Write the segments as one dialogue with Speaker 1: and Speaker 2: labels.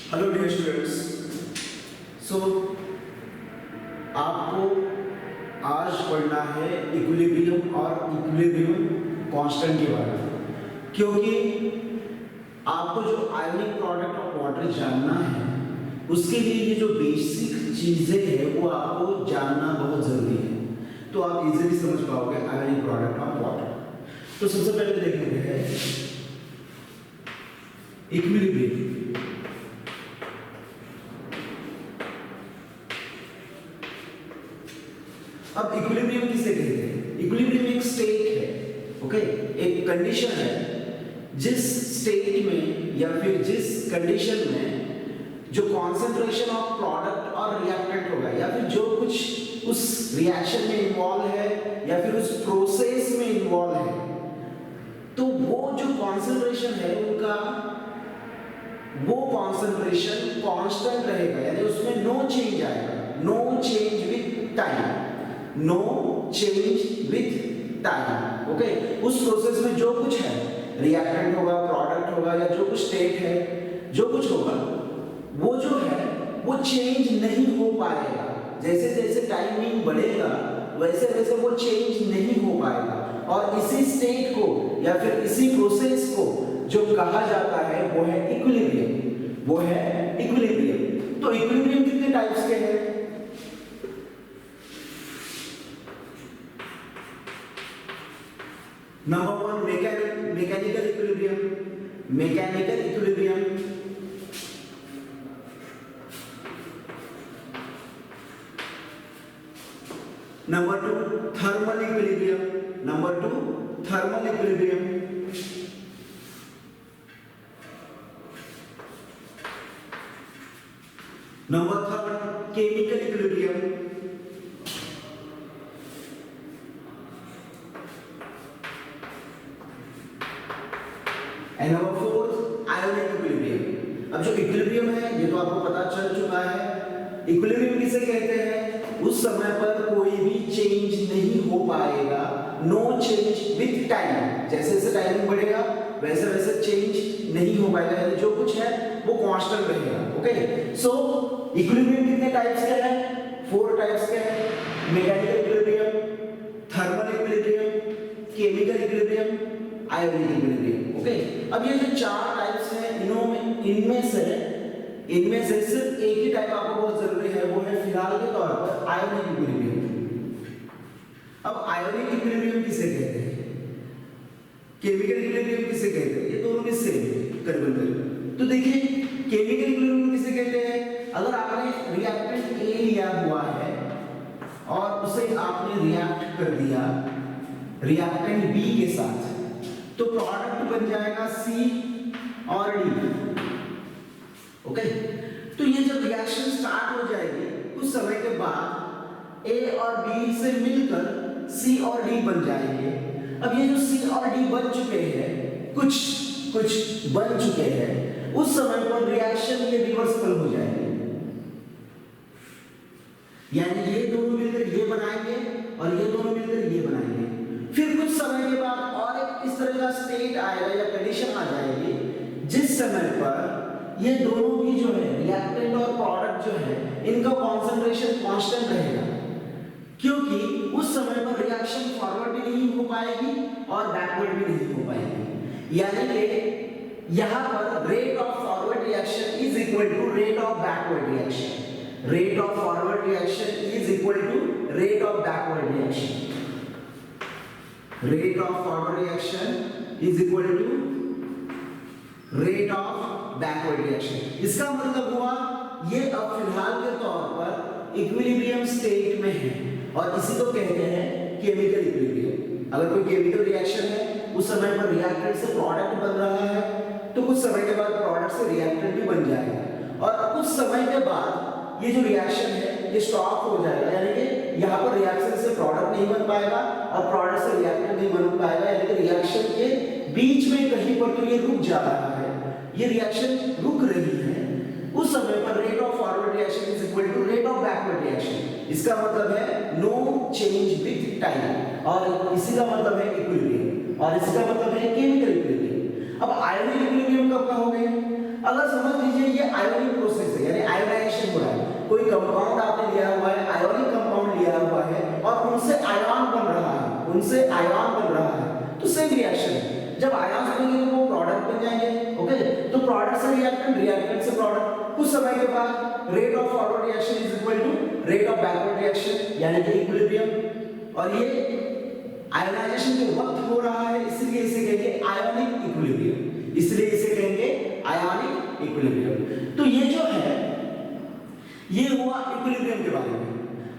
Speaker 1: Hello dear students. सो आपको आज पढ़ना है इक्विलिब्रियम और इक्विलिब्रियम कांस्टेंट के बारे में, क्योंकि आपको जो आयनिक प्रोडक्ट ऑफ वाटर जानना है उसके लिए ये जो बेसिक चीज़ें हैं वो आपको जानना बहुत ज़रूरी है, तो आप इजीली समझ पाओगे आयनिक प्रोडक्ट ऑफ वाटर। तो सबसे पहले देख लेते हैं इक्विलिब्रियम। अब इक्विलिब्रियम किसे कहते हैं? इक्विलिब्रियम एक स्टेट है, ओके, एक कंडीशन है जिस स्टेट में या फिर जिस कंडीशन में जो कॉन्सेंट्रेशन ऑफ प्रोडक्ट और रिएक्टेंट होगा या फिर जो कुछ उस रिएक्शन में इन्वॉल्व है या फिर उस प्रोसेस में इन्वॉल्व है, तो वो जो कॉन्सेंट्रेशन है उनका वो कॉन्सेंट्रेशन कांस्टेंट रहेगा, यानी उसमें नो चेंज आएगा, no change with time, no change with time. Okay, उस प्रोसेस में जो कुछ है, रिएक्टेंट होगा, प्रोडक्ट होगा या जो कुछ स्टेट है, जो कुछ होगा वो जो है वो चेंज नहीं हो पाएगा। जैसे जैसे टाइमिंग बढ़ेगा वैसे वैसे वो चेंज नहीं हो पाएगा, और इसी स्टेट को या फिर इसी प्रोसेस को जो कहा जाता है वो है इक्विलिब्रियम, वो है इक्विलिब्रियम। तो इक्विलिब्रियम कितने टाइप्स के हैं? Number one mechanical equilibrium, mechanical equilibrium. Number two thermal equilibrium, number two thermal equilibrium. Number third chemical equilibrium. And number fourth ionic equilibrium. अब जो इक्विलिब्रियम है ये तो आपको पता चल चुका है। इक्विलिब्रियम किसे कहते हैं? उस समय पर कोई भी चेंज नहीं हो पाएगा, नो चेंज विद टाइम। जैसे जैसे टाइम बढ़ेगा वैसे वैसे चेंज नहीं हो पाएगा, यानी जो कुछ है वो कांस्टेंट रहेगा। ओके, सो इक्विलिब्रियम कितने टाइप्स के हैं? 4 टाइप्स के हैं। Mechanical equilibrium, thermal equilibrium, chemical equilibrium, ionic equilibrium. Okay, अब ये जो 4 टाइप्स हैं इनमें से सिर्फ एक ही टाइप आपको बहुत जरूरी है, वो है फिलहाल के तौर पर आयोनिक इक्विलिब्रियम। अब आयोनिक इक्विलिब्रियम किसे कहते हैं? केमिकल इक्विलिब्रियम किसे कहते हैं? ये दोनों में सेम है करीबन। तो देखिए केमिकल इक्विलिब्रियम किसे कहते हैं? अगर आपने रिएक्टेंट ए लिया हुआ है और उसे आपने रिएक्ट कर दिया रिएक्टेंट बी के साथ, तो प्रोडक्ट बन जाएगा सी और डी। ओके, तो ये जब रिएक्शन स्टार्ट हो जाएगी कुछ समय के बाद ए और बी से मिलकर सी और डी बन जाएंगे। अब ये जो सी और डी बन चुके हैं, कुछ बन चुके हैं, उस समय पर रिएक्शन ये रिवर्सिबल हो जाएंगे, यानी ये दोनों मिलकर ये बनाएंगे और ये दोनों मिलकर ये बनाएंगे। फिर कुछ समय के बाद और एक इस तरह का स्टेट आएगा या कंडीशन आ जाएगी जिस समय पर ये दोनों भी जो है रिएक्टेंट और प्रोडक्ट जो है इनका कॉन्सेंट्रेशन कांस्टेंट रहेगा, क्योंकि उस समय पर रिएक्शन फॉरवर्ड भी नहीं हो पाएगी और बैकवर्ड भी नहीं हो पाएगी। यानी कि यहाँ पर rate of forward reaction is equal to rate of backward reaction, rate of forward reaction is equal to rate of backward reaction, rate of forward reaction is equal to rate of backward reaction. इसका मतलब हुआ ये अब फिलहाल के तौर पर equilibrium state में है और इसी को कहते हैं केमिकल इक्विलिब्रियम। अगर कोई केमिकल रिएक्शन है उस समय पर रिएक्टेंट से प्रोडक्ट बन रहा है, तो कुछ समय के बाद प्रोडक्ट से रिएक्टेंट भी बन जाएगा और कुछ समय के बाद ये जो रिएक्शन है ये स्टॉप हो जाएगा, यानी कि यहाँ पर रिएक्शन से प्रोडक्ट नहीं बन पाएगा और प्रोडक्ट से रिएक्टेंट नहीं बन पाएगा, यानी कि रिएक्शन के बीच में कहीं पर तो ये रुक जा रहा है, ये रिएक्शन रुक रही है। उस समय पर rate of forward reaction is equal to rate of backward reaction. इसका मतलब है नो चेंज विद टाइम, और इसी का मतलब है इक्विलिब्रियम, और इसका मतलब है केमिकल इक्विलिब्रियम। अब आयोनिक इक्विलिब्रियम कब कहोगे? अगर समझ लीजिए ये आयोनिक यानी आयोनाइजेशन हो रहा है, कोई कंपाउंड आपने लिया हुआ है, आयोनिक कंपाउंड लिया हुआ है और उनसे आयन बन रहा है, उनसे आयन बन रहा है, तो सेम रिएक्शन है। जब आयन बनेंगे तो वो प्रोडक्ट बन जाएंगे। ओके, तो प्रोडक्ट से रिएक्टेंट, रिएक्टेंट से प्रोडक्ट। कुछ समय के बाद rate of forward reaction is equal to rate of backward reaction, यानी कि इक्विलिब्रियम। और ये आयोनाइजेशन के वक्त हो रहा है, इसलिए इसे कहेंगे आयोनिक इक्विलिब्रियम, इसलिए इसे कहेंगे आयोनिक इक्विलिब्रियम। तो ये जो है ये हुआ इक्विलिब्रियम के बारे में।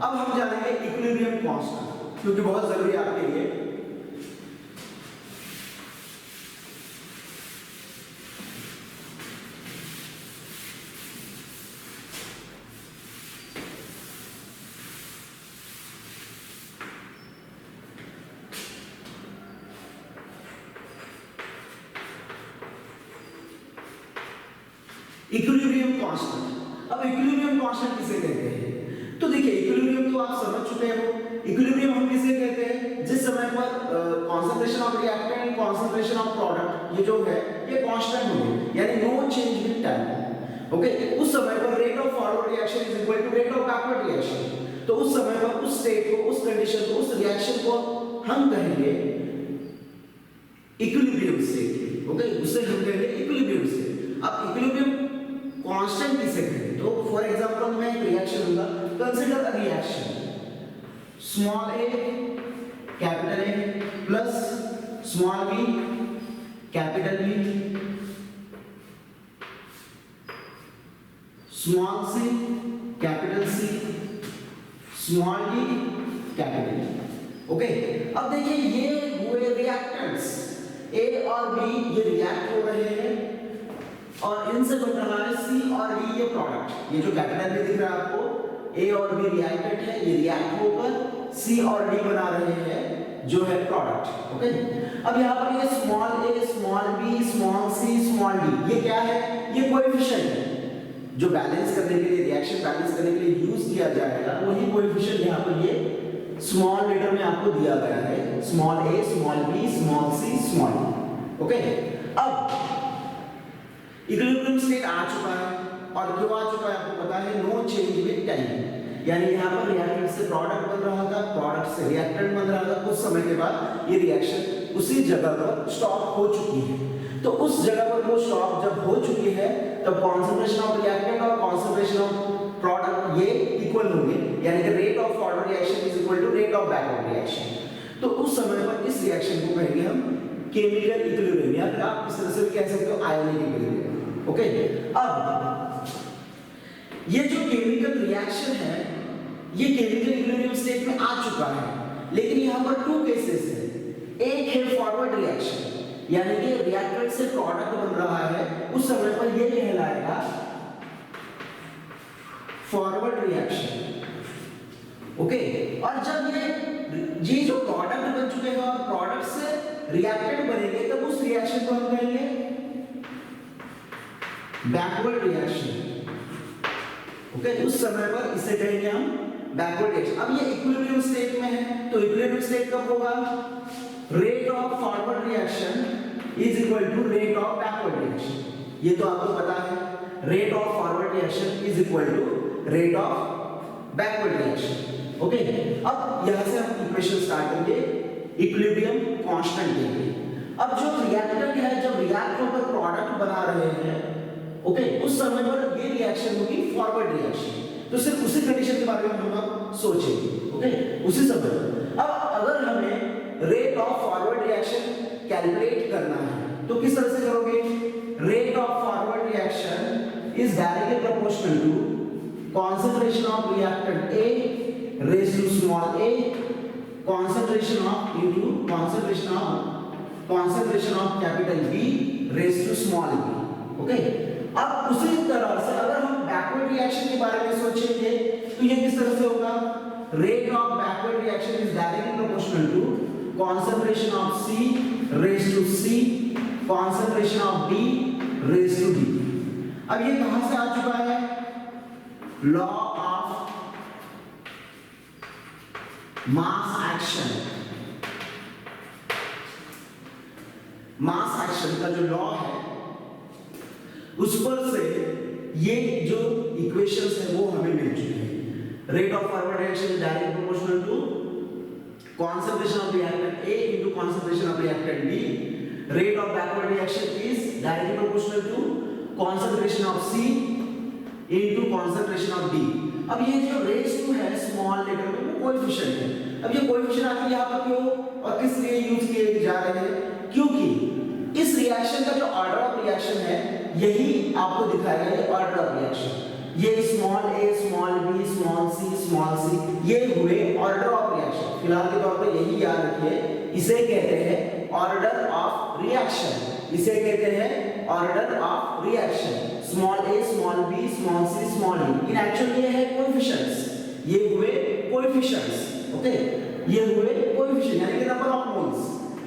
Speaker 1: अब हम जानेंगे इक्विलिब्रियम कांस्टेंट, क्योंकि बहुत जरूरी है आपके लिए। Equilibrium constant. अब इक्विलिब्रियम कांस्टेंट किसे कहते हैं? तो देखिए इक्विलिब्रियम तो आप समझ चुके हो। इक्विलिब्रियम हम किसे कहते हैं? जिस समय पर concentration of reactant and concentration of product ये जो है ये कांस्टेंट होंगे, यानी no change with time. Okay, उस समय पर rate of forward reaction is equal to rate of backward reaction. तो उस समय पर उस स्टेट को, उस कंडीशन को, उस रिएक्शन को हम कहेंगे इक्विलिब्रियम स्टेट। ओके, उसे हम कहेंगे इक्विलिब्रियम स्टेट। अब इक्विलिब्रियम कांस्टेंट किसे कहते हैं? तो फॉर एग्जांपल मैं एक रिएक्शन लूंगा, consider a reaction small a capital A plus small b capital B small c capital C small d capital D। Okay, अब देखिए ये हुए रिएक्टेंट्स A और B, ये रिएक्ट हो रहे हैं और इनसे बन रहा है C और D, ये प्रोडक्ट। ये जो कैपिटल में दिख रहा है आपको, A और B रिएक्टेंट है, ये रिएक्ट होकर C और D बना रहे हैं जो है प्रोडक्ट। ओके, अब यहाँ पर ये small a, small b, small c, small d, ये क्या है? ये कोएफिशिएंट है जो बैलेंस करने के लिए, रिएक्शन बैलेंस करने के लिए यूज किया जाएगा। वही कोएफिशिएंट यहाँ पर ये स्मॉल लेटर में आपको दिया गया है, small a, small b, small c, small d। Okay, अब इक्विलिब्रियम स्टेट आ चुका है, और क्यों आ चुका है आपको पता है, नो चेंज विद टाइम, यानी यहाँ पर रिएक्टेंट से प्रोडक्ट बन रहा था, प्रोडक्ट से रिएक्टेंट बन रहा था। कुछ समय के बाद ये रिएक्शन उसी जगह पर स्टॉप हो चुकी है। तो उस जगह पर वो स्टॉप जब हो चुकी है तब कॉन्सेंट्रेशन ऑफ रिएक्टेंट और कॉन्सेंट्रेशन ऑफ प्रोडक्ट ये इक्वल होंगे, यानी कि rate of forward reaction is equal to rate of backward reaction. तो उस समय पर इस रिएक्शन को कहेंगे हम केमिकल इक्विलिब्रियम, या फिर आप इस तरह से भी कह सकते हो आयोनिक इक्विलिब्रियम। ओके, अब ये जो केमिकल रिएक्शन है ये केमिकल इक्विलिब्रियम स्टेट में आ चुका है, लेकिन यहाँ पर टू केसेस है। एक है फॉरवर्ड रिएक्शन, यानी कि रिएक्टेंट से प्रोडक्ट बन रहा है, उस समय पर ये कहलाएगा फॉरवर्ड रिएक्शन। ओके, और जब ये जो प्रोडक्ट बन चुके हैं और प्रोडक्ट से रिएक्टेंट बनेंगे तब उस रिएक्शन को हम कहेंगे बैकवर्ड रिएक्शन। ओके, उस समय पर इसे कहेंगे हम बैकवर्ड रिएक्शन। अब ये इक्विलिब्रियम स्टेट में है, तो इक्विलिब्रियम स्टेट कब होगा? Rate of forward reaction is equal to rate of backward reaction. ये तो आपको पता है, rate of forward reaction is equal to rate of backward reaction. Okay, अब यहां से हम इक्वेशन स्टार्ट करेंगे इक्विलिब्रियम कांस्टेंट के लिए। अब जो रिएक्टेंट है जब रिएक्ट होकर प्रोडक्ट बना रहे हैं, ओके, उस समय पर ये रिएक्शन होगी फॉरवर्ड रिएक्शन। तो सिर्फ उसी कंडीशन के बारे में हम अब सोचेंगे। ओके, उसी समय अब अगर हमें rate of forward reaction calculate करना है तो किस तरह से करोगे? Rate of forward reaction is directly proportional to concentration of reactant A raised to small a, concentration of capital B raised to small b. Okay, अब उसी तरह से अगर हम बैकवर्ड रिएक्शन के बारे में सोचेंगे तो ये किस तरह से होगा? Rate of backward reaction is directly proportional to concentration of C raised to C, concentration of B raised to D. अब ये कहां से आ चुका है? Law of mass action. Mass action का जो लॉ है उस पर से ये जो इक्वेशंस है वो हमें मिल चुके हैं। Rate of forward reaction is directly proportional to concentration of reactant A into concentration of reactant B. Rate of backward reaction is directly proportional to concentration of C into concentration of D. अब ये जो raise to है small letter में वो coefficient है। अब ये coefficient आखिर यहाँ पर क्यों और किस लिए यूज किए जा रहे हैं? क्योंकि इस रिएक्शन का जो ऑर्डर ऑफ रिएक्शन है यही आपको दिखाएगा, ये ऑर्डर ऑफ रिएक्शन। ये small a, small b, small c, ये हुए ऑर्डर ऑफ रिएक्शन। फिलहाल के तौर पे यही याद रखिए, इसे कहते हैं ऑर्डर ऑफ रिएक्शन। इसे कहते हैं order of reaction. Small a, small b, small c, small d। In actually ये है कोएफिशिएंट्स, ये हुए कोएफिशिएंट्स। ओके, ये हुए कोएफिशिएंट यानी कि नंबर ऑफ मोल्स,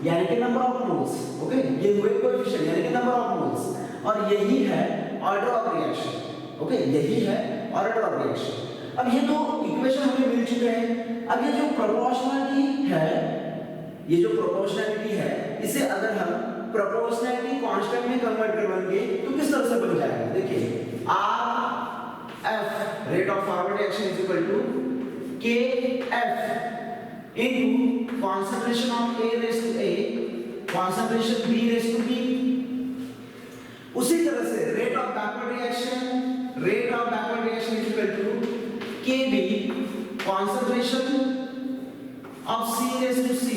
Speaker 1: यानी कि नंबर ऑफ मोल्स। ओके, ये हुए कोएफिशिएंट यानी कि नंबर ऑफ मोल्स, और यही है ऑर्डर ऑफ रिएक्शन। ओके, यही है ऑर्डर ऑफ रिएक्शन। अब ये दो इक्वेशन हमें मिल चुके हैं। अब ये जो प्रोपोर्शनलिटी है, ये जो प्रोपोर्शनलिटी है, इसे अगर हम प्रोपोर्शनलिटी कांस्टेंट में कन्वर्ट करवाएंगे तो किस तरह से बन जाएगा? देखिए, RF rate of forward reaction is equal to KF into concentration of A raised to A, concentration B raised to B। उसी तरह से rate of backward reaction is equal to Kb concentration of C raised to C,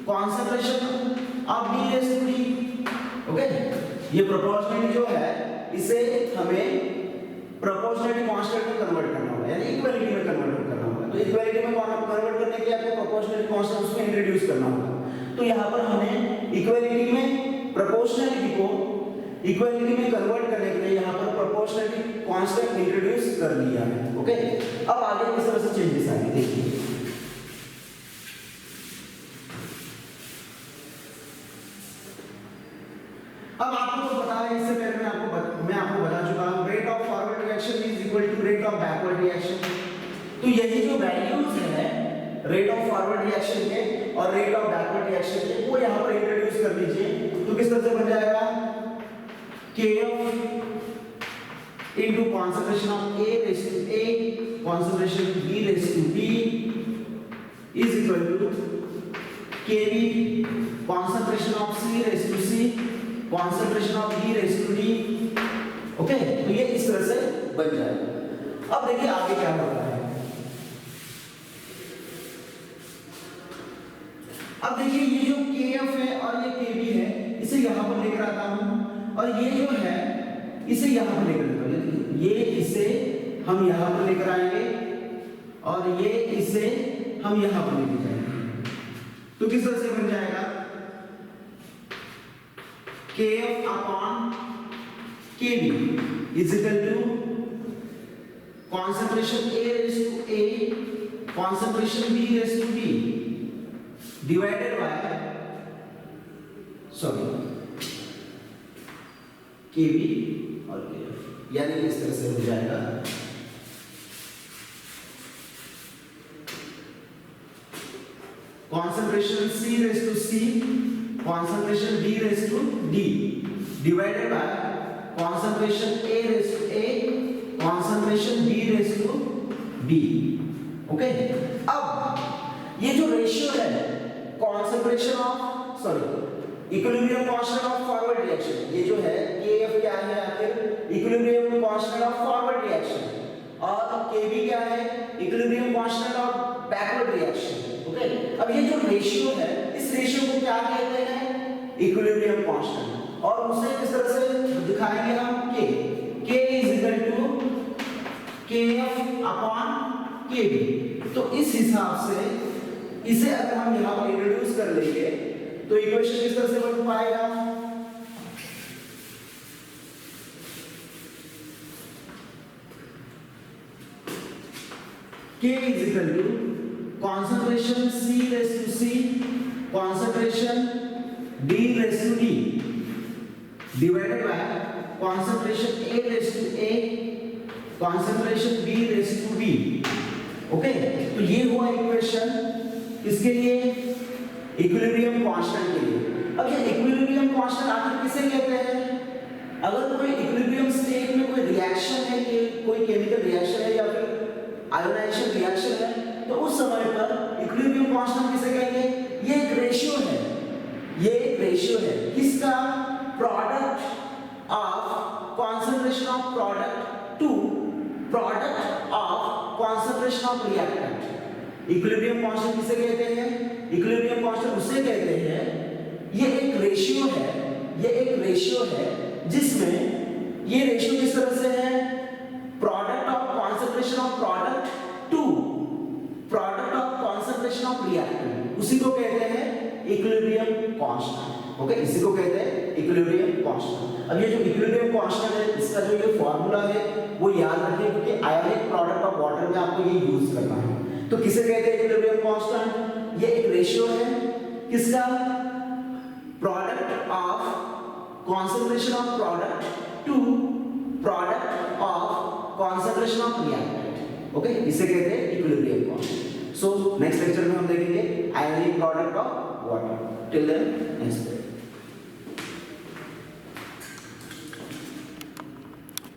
Speaker 1: concentration of D raised to D। Okay, ये proportionality जो है इसे हमें proportionality constant में convert करना होगा, यानी इक्वालिटी में कन्वर्ट करना होगा। तो इक्वालिटी में कन्वर्ट करने के लिए आपको प्रोपोर्शनलिटी कांस्टेंट उसमें इंट्रोड्यूस करना होगा। तो यहाँ पर हमने इक्वालिटी में प्रोपोर्शनलिटी को इक्वालिटी में कन्वर्ट करने के लिए यहाँ पर प्रोपोर्शनलिटी कांस्टेंट इंट्रोड्यूस कर दिया है। ओके, अब आगे किस तरह से चेंजेस आएंगे देखिए। अब आपको तो पता है, इससे पहले मैं आपको बता चुका हूँ, rate of forward reaction is equal to rate of backward reaction. तो यही जो वैल्यूज है रेट ऑफ फॉरवर्ड रिएक्शन के और रेट ऑफ बैकवर्ड रिएक्शन के, वो यहाँ पर इंट्रोड्यूस कर लीजिए। तो किस तरह से बन जाएगा? KF into concentration of A raised to A, concentration B raised to B is equal to KB concentration of C raised to C, concentration of D raised to D। Okay, तो ये इस तरह से बन जाएगा। अब देखिए आगे क्या हो रहा है। अब देखिए ये जो KF है और ये KB है, इसे यहाँ पर लेकर आता हूँ, और ये जो है इसे यहाँ पर लेकर आएंगे। ये इसे हम यहाँ पर लेकर आएंगे और ये इसे हम यहाँ पर लेकर जाएंगे। तो किस तरह से बन जाएगा? KF upon KB is equal to concentration A raised to A, concentration B raised to B divided by KB और KF, यानी इस तरह से हो जाएगा। concentration C raised to C, concentration D raised to D divided by concentration A raised to A, concentration B raised to B। Okay, अब ये जो रेशियो है concentration of equilibrium constant of forward reaction, ये जो है KF क्या है आखिर? Equilibrium constant of forward reaction, और KB क्या है? Equilibrium constant of backward reaction. Okay, अब ये जो रेशियो है, इस रेशियो को क्या कहते हैं? Equilibrium constant. और उसे किस तरह से दिखाएंगे हम? K is equal to KF upon KB। तो इस हिसाब से इसे अगर हम यहाँ पर इंट्रोड्यूस कर लेंगे तो इक्वेशन किस तरह से बन पाएगा? K is equal to concentration C raised to C, concentration D raised to D divided by concentration A raised to A, concentration B raised to B। Okay, तो ये हुआ इक्वेशन इसके लिए, इक्विलिब्रियम कांस्टेंट के लिए। अब ये इक्विलिब्रियम कांस्टेंट आखिर किसे कहते हैं? अगर कोई इक्विलिब्रियम स्टेट में कोई रिएक्शन है, कि कोई केमिकल रिएक्शन है या फिर आयोनाइजेशन रिएक्शन है, तो उस समय पर इक्विलिब्रियम कांस्टेंट किसे कहेंगे? ये एक रेशियो है, ये एक रेशियो है किसका? Product of concentration of product to product of concentration of reactant. Equilibrium constant किसे कहते हैं? इक्विलिब्रियम कांस्टेंट उसे कहते हैं, ये एक रेशियो है, ये एक रेशियो है जिसमें ये रेशियो किस तरह से है? Product of concentration of product to product of concentration of reactant, उसी को कहते हैं इक्विलिब्रियम कांस्टेंट। ओके, इसी को कहते हैं इक्विलिब्रियम कांस्टेंट। अब ये जो इक्विलिब्रियम कांस्टेंट है, इसका जो ये फार्मूला है वो याद रखिए, क्योंकि आयोनिक प्रोडक्ट ऑफ वाटर में आपको ये यूज करना है। तो किसे कहते हैं इक्विलिब्रियम कांस्टेंट? ये एक रेशियो है किसका? Product of concentration of product to product of concentration of reactant। Okay, इसे कहते हैं equilibrium constant. So next lecture में हम देखेंगे ionic product of water. Till then next